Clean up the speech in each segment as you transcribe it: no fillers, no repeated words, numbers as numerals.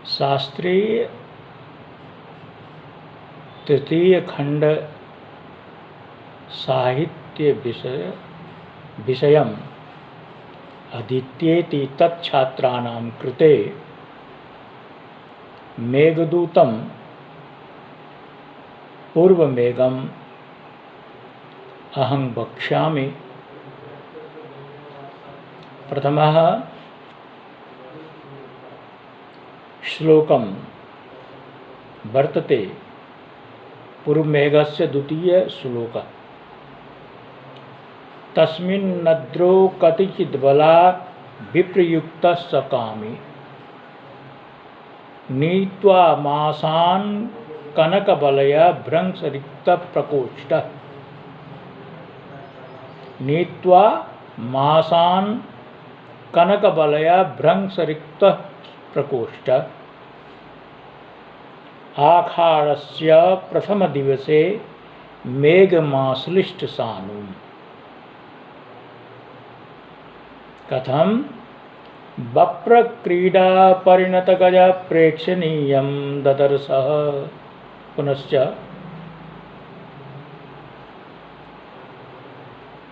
शास्त्रीय तृतीय खंड साहित्य विषयम् अधीत्येति तच्छात्राणां कृते मेघदूतं पूर्वमेघम् अहं वक्ष्यामि। प्रथमः श्लोकं वर्तते पूर्वमेघस्य द्वितीय श्लोकः। तस्मिन्नद्रो कतिचिद्बलात् विप्रयुक्तः स कामी नीत्वा मासान् कनकबलया भ्रंशरिक्तप्रकोष्ठः। नीत्वा मासान् कनकबलया भ्रंशरिक्तः प्रकोष्ठः। आषाढस्य प्रथमदिवसे मेघमाश्लिष्टसानुम्। कथं वप्रक्रीडा परिणतगज प्रेक्षणीयं ददर्शः। पुनश्च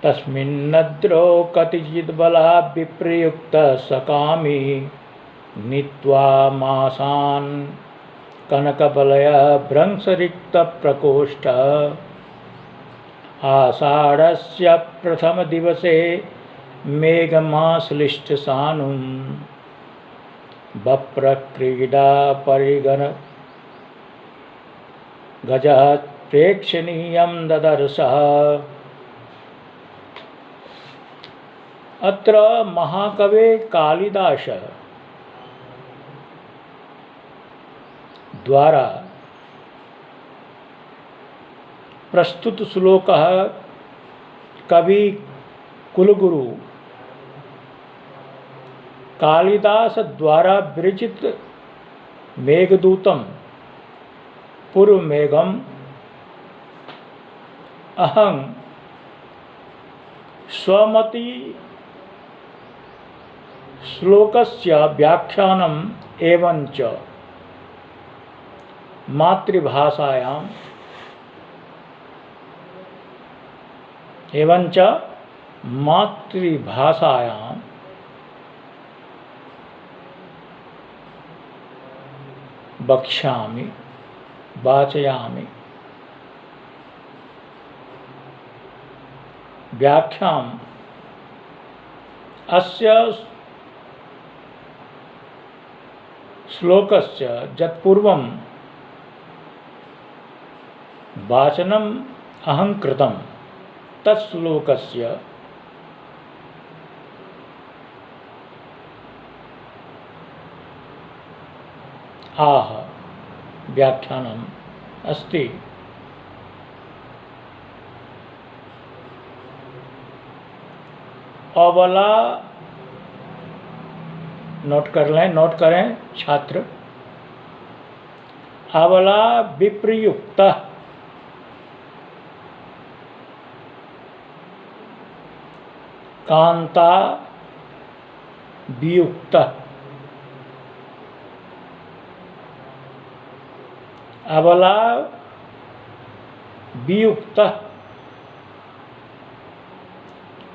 तस्मिन्नद्रो कतिचिद्बलात् विप्रयुक्तः स कामी नीत्वा मासान् कनकबलया भ्रंशरिक्तप्रकोष्ठः। आषाढस्य प्रथमदिवसे मेघमाश्लिष्टसानुम्। वप्रक्रीडा परिगण गजः प्रेक्षणीयं ददर्शः। अत्र महाकवे कालिदास द्वारा प्रस्तुत श्लोकः कवि कुलगुरु कालिदास द्वारा विरचित मेघदूतम पूर्वमेघम् अहं स्वमति श्लोकस्य व्याख्यानम् एवंच मातृभाषायाम् वक्ष्यामि वाचयामि। व्याख्याम् अस्य श्लोकस्य यत्पूर्वं वाचनम् अहं कृतं तत्श्लोकस्य आह व्याख्यानम् अस्ति। अबला नोट करें छात्र। अबला विप्रयुक्तः कांता वियुक्तः। अबला वियुक्तः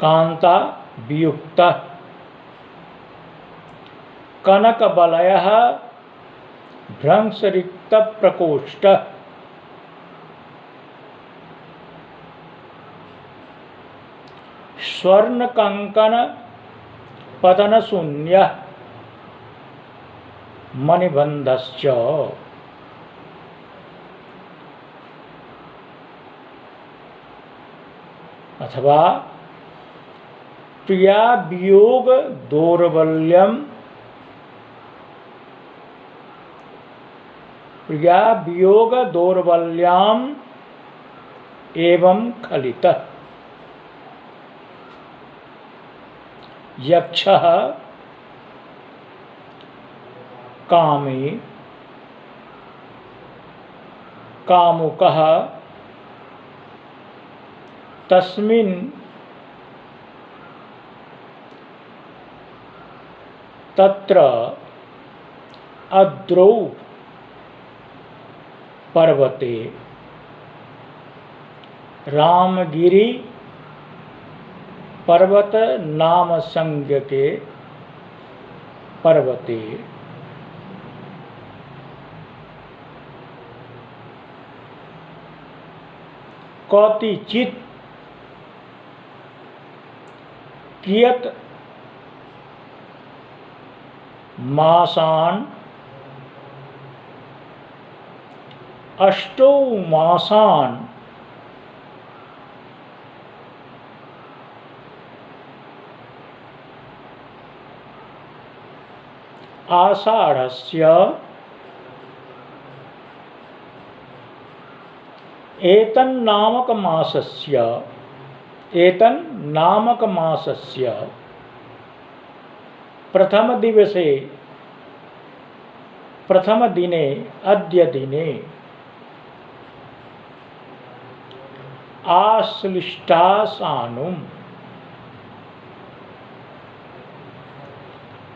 कांता वियुक्तः। कनकबलयः भ्रंशरिक्तप्रकोष्ठः। स्वर्णकंकण पतनशून्यः मणिबन्धश्च। अथवा प्रिया वियोग दौर्बल्यम प्रिया वियोग दौर्बल्याम एवं खलितः। यक्षः कामी कामुकः तस्मिन् तत्र अद्रौ पर्वते रामगिरी पर्वत नाम संज्ञ के पर्वते कौतिचित् कियत् मासान् अष्टौ मासान् आषाढ़स्य एतन्नामक मासस्य प्रथम दिने अद्य दिने आश्लिष्टासानुम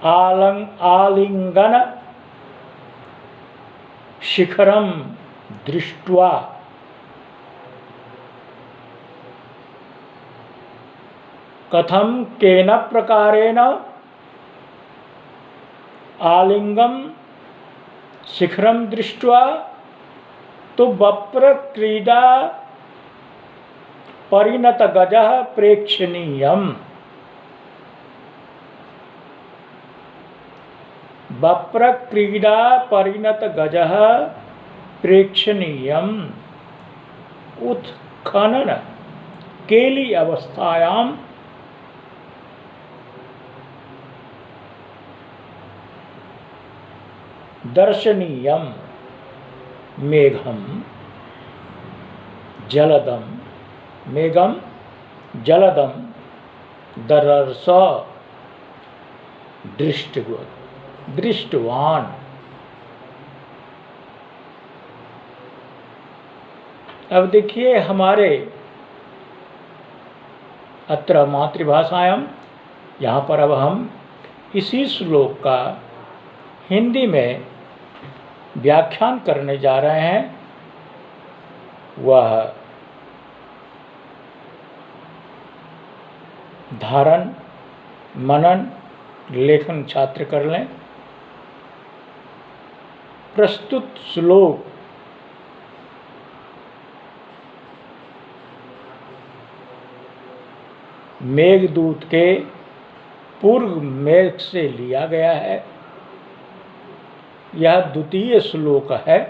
आलिंगन शिखरम दृष्ट्वा कथम केन प्रकारेण आलिंगम शिखरम दृष्ट्वा तो वप्र क्रीडा परिणत गजः प्रेक्षणीयम् वप्र क्रीडा परिणत गजः प्रेक्षणीयम् उत्खनन केली अवस्थायां दर्शनीयम् मेघम जलदम मेघम जलदम दरर्स दृष्टवान। अब देखिए हमारे अत्र मातृभाषायाम, यहाँ पर अब हम इसी श्लोक का हिंदी में व्याख्यान करने जा रहे हैं। वह धारण मनन लेखन छात्र कर लें। प्रस्तुत श्लोक मेघदूत के पूर्व मेघ से लिया गया है। यह द्वितीय श्लोक है।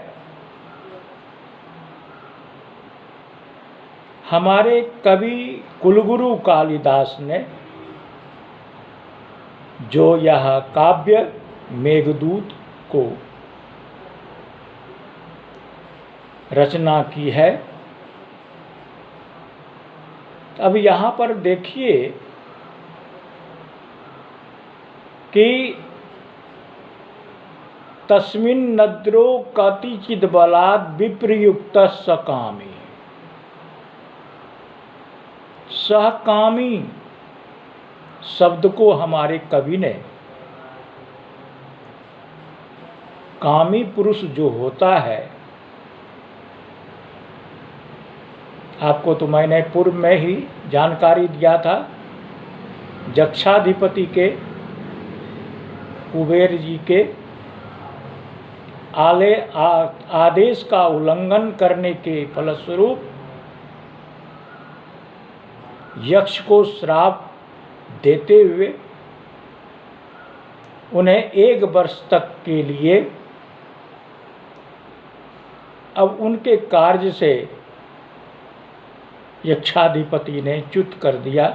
हमारे कवि कुलगुरु कालिदास ने जो यह काव्य मेघदूत को रचना की है। अब यहाँ पर देखिए कि तस्मिन् नद्रो कतिचित् बलात् विप्रयुक्तः सकामी। सहकामी शब्द को हमारे कवि ने कामी पुरुष जो होता है, आपको तो मैंने पूर्व में ही जानकारी दिया था। जक्षाधिपति के कुबेर जी के आदेश का उल्लंघन करने के फलस्वरूप यक्ष को श्राप देते हुए उन्हें 1 वर्ष तक के लिए अब उनके कार्य से यक्षाधिपति ने च्युत कर दिया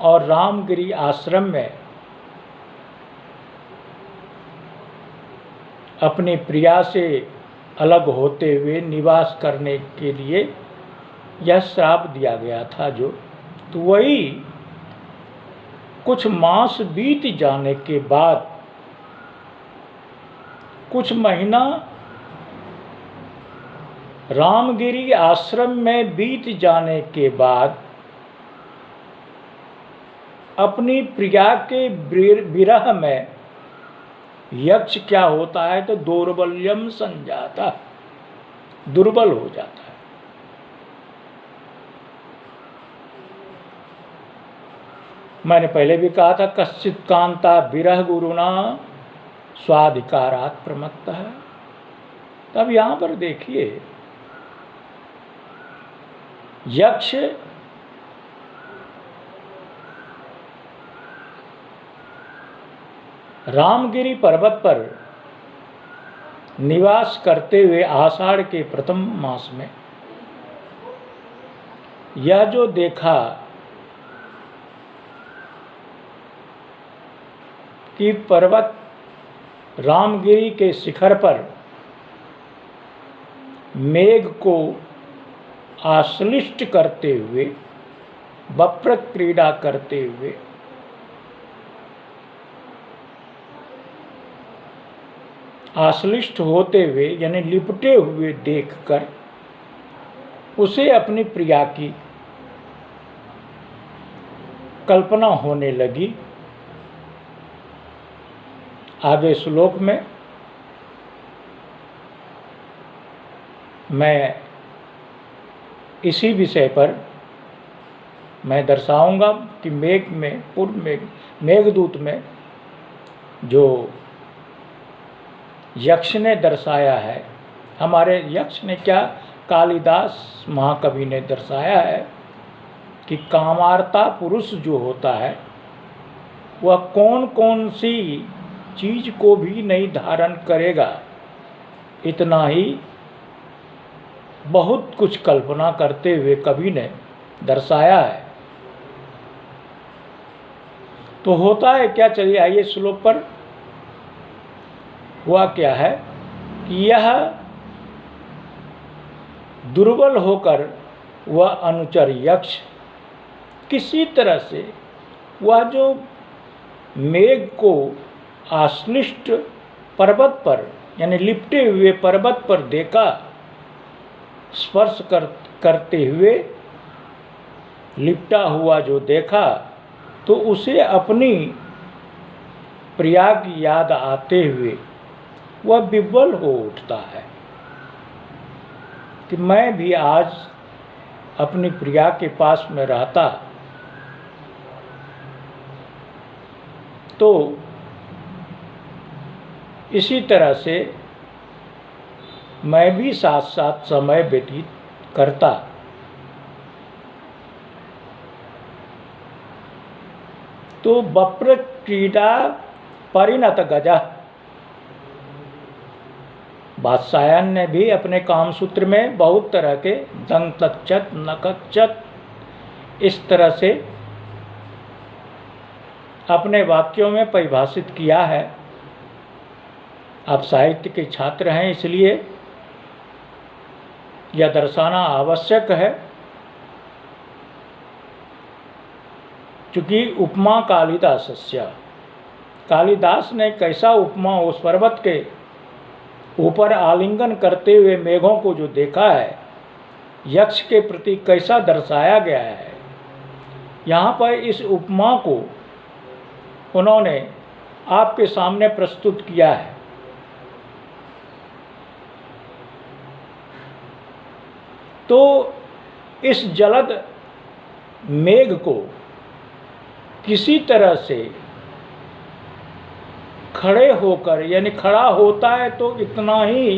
और रामगिरी आश्रम में अपनी प्रिया से अलग होते हुए निवास करने के लिए यह श्राप दिया गया था। जो तो वही कुछ मास बीत जाने के बाद, कुछ महीना रामगिरी आश्रम में बीत जाने के बाद अपनी प्रिया के विरह में यक्ष क्या होता है तो दौर्बल्यम संजाता, दुर्बल हो जाता है। मैंने पहले भी कहा था कश्चित कांता विरह गुरुना स्वाधिकारात् प्रमत्तः है। तब यहां पर देखिए यक्ष रामगिरी पर्वत पर निवास करते हुए आषाढ़ के प्रथम मास में यह जो देखा कि पर्वत रामगिरी के शिखर पर मेघ को आश्लिष्ट करते हुए, वप्र क्रीड़ा करते हुए आश्लिष्ट होते हुए यानी लिपटे हुए देखकर उसे अपनी प्रिया की कल्पना होने लगी। आगे श्लोक में मैं इसी विषय पर मैं दर्शाऊंगा कि मेघ में पूर्व मेघदूत में जो यक्ष ने दर्शाया है, हमारे यक्ष ने क्या, कालिदास महाकवि ने दर्शाया है कि कामार्ता पुरुष जो होता है वह कौन कौन सी चीज को भी नहीं धारण करेगा, इतना ही बहुत कुछ कल्पना करते हुए कवि ने दर्शाया है। तो होता है क्या, चलिए आइए श्लोक पर। हुआ क्या है कि यह दुर्बल होकर वह अनुचर यक्ष किसी तरह से वह जो मेघ को आश्लिष्ट पर्वत पर यानी लिपटे हुए पर्वत पर देखा, स्पर्श करते हुए लिपटा हुआ जो देखा, तो उसे अपनी प्रिया की याद आते हुए वह विह्वल हो उठता है कि मैं भी आज अपनी प्रिया के पास में रहता तो इसी तरह से मैं भी साथ साथ समय व्यतीत करता। तो वप्र क्रीड़ा परिणत गजा, वात्सायन ने भी अपने कामसूत्र में बहुत तरह के दंग तच्चत नकच्चत इस तरह से अपने वाक्यों में परिभाषित किया है। आप साहित्य के छात्र हैं इसलिए यह दर्शाना आवश्यक है, चूँकि उपमा कालिदासस्य, कालिदास ने कैसा उपमा उस पर्वत के ऊपर आलिंगन करते हुए मेघों को जो देखा है, यक्ष के प्रति कैसा दर्शाया गया है, यहाँ पर इस उपमा को उन्होंने आपके सामने प्रस्तुत किया है। तो इस जलद मेघ को किसी तरह से खड़े होकर यानी खड़ा होता है तो इतना ही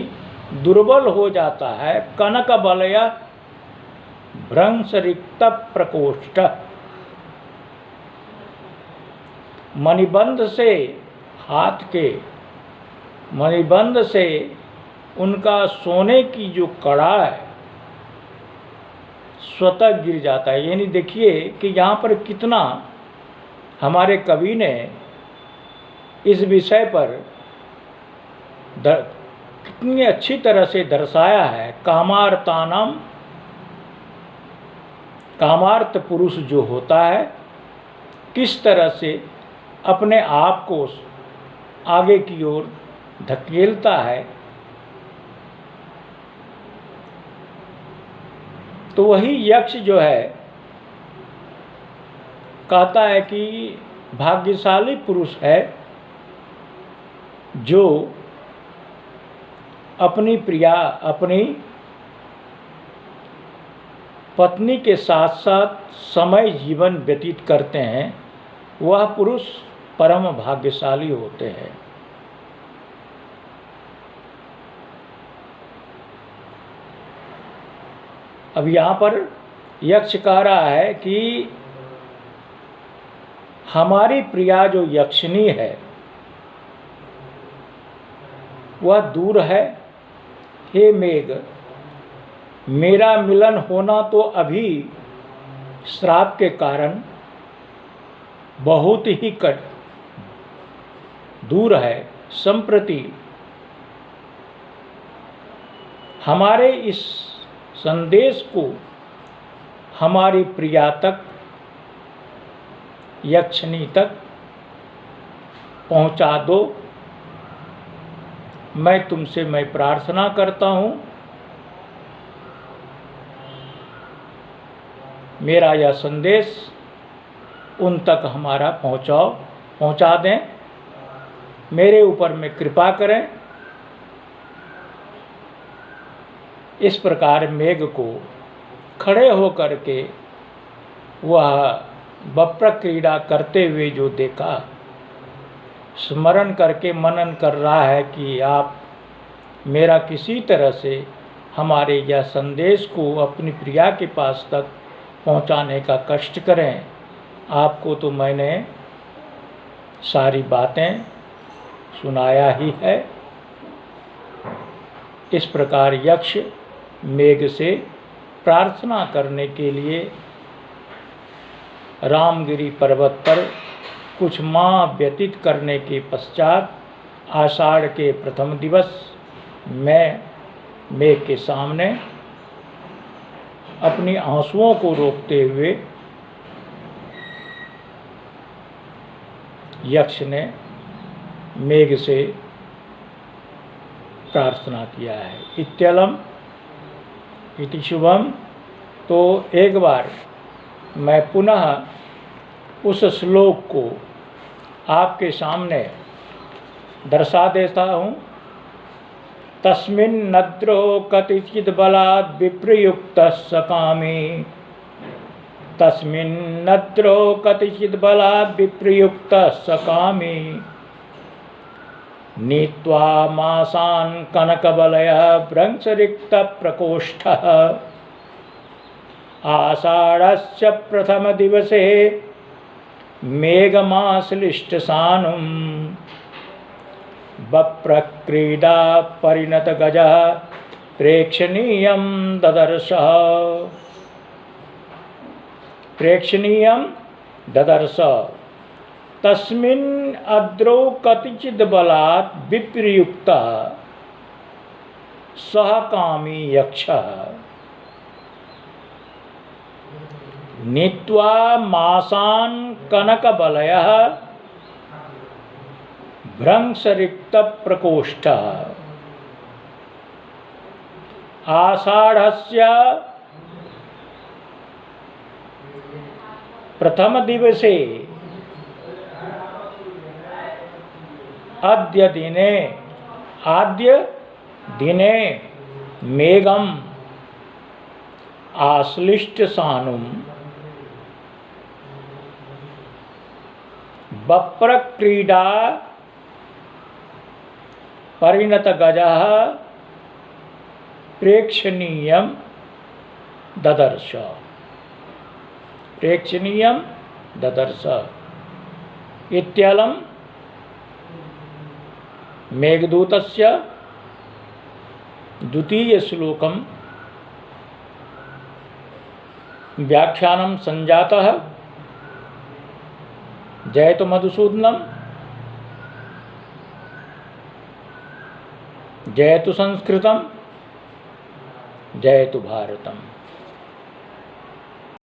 दुर्बल हो जाता है। कनक बलया भ्रंश रिक्त प्रकोष्ठ, मणिबंध से हाथ के मणिबंध से उनका सोने की जो कड़ा है स्वतः गिर जाता है। यानी देखिए कि यहाँ पर कितना हमारे कवि ने इस विषय पर कितनी अच्छी तरह से दर्शाया है। कामार्तानाम, कामार्त पुरुष जो होता है किस तरह से अपने आप को आगे की ओर धकेलता है, तो वही यक्ष जो है कहता है कि भाग्यशाली पुरुष है जो अपनी प्रिया, अपनी पत्नी के साथ साथ समय जीवन व्यतीत करते हैं, वह पुरुष परम भाग्यशाली होते हैं। अब यहाँ पर यक्ष कह रहा है कि हमारी प्रिया जो यक्षिणी है वह दूर है। हे मेघ, मेरा मिलन होना तो अभी श्राप के कारण बहुत ही दूर है। संप्रति हमारे इस संदेश को हमारी प्रिया तक, यक्षिणी तक पहुंचा दो। मैं प्रार्थना करता हूँ, मेरा यह संदेश उन तक हमारा पहुंचा दें, मेरे ऊपर में कृपा करें। इस प्रकार मेघ को खड़े होकर के वह बप्र क्रीड़ा करते हुए जो देखा, स्मरण करके मनन कर रहा है कि आप मेरा किसी तरह से हमारे यह संदेश को अपनी प्रिया के पास तक पहुंचाने का कष्ट करें। आपको तो मैंने सारी बातें सुनाया ही है। इस प्रकार यक्ष मेघ से प्रार्थना करने के लिए रामगिरी पर्वत पर कुछ माह व्यतीत करने के पश्चात आषाढ़ के प्रथम दिवस मैं मेघ के सामने अपनी आंसुओं को रोकते हुए यक्ष ने मेघ से प्रार्थना किया है। इत्यलम इति शुभम। तो एक बार मैं पुनः उस श्लोक को आपके सामने दर्शा देता हूँ। तस्मिन्नद्रो कतिचित् बलात् विप्रयुक्तः सकामी, तस्मिन्नद्रो कतिचित् बलात् विप्रयुक्तः सकामी, नीत्वा मासान् कनकबलयः भ्रंशरिक्तप्रकोष्ठः, आषाढ़स्य प्रथम दिवसे मेघमाश्लिष्टसानुं, बप्रक्रीडा परिणत गजः प्रेक्षणीयं ददर्श। तस्मिन् अद्रौ कतिचित् बलात् विप्रयुक्तः सः कामी यक्षः, नीत्वा मासान् कनकबलयः भ्रंशरिक्तप्रकोष्ठः, आषाढ़स्य प्रथम दिवसे आद्य दिने मेघम आश्लिष्ट सानुम, बप्रक्रीडा परिणत गजः प्रेक्षणीयं ददर्श। इत्यलं मेघदूतस्य द्वितीय श्लोकं व्याख्यानं संजातः। जयतु मधुसूदनम, जयतु संस्कृतम, जयतु भारतम।